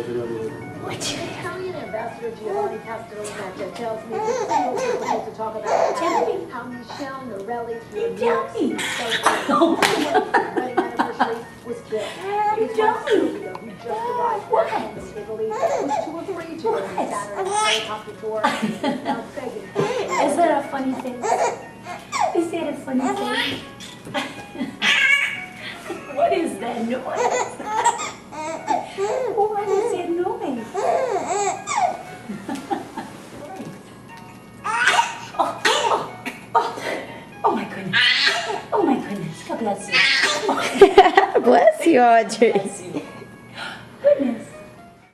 Italian ambassador Giovanni Castellaneta tells me it's so difficult to talk about how Michelle Norelli, your New York City wedding anniversary, was killed. His wife Sylvia, who just arrived back home from Italy, was too afraid to go on Saturday's helicopter tour. Now begging. Is that a funny thing? Is that a funny thing? What is that noise? What is that noise? Oh my goodness. Oh my goodness. God bless you. Bless you, Audrey. Bless you.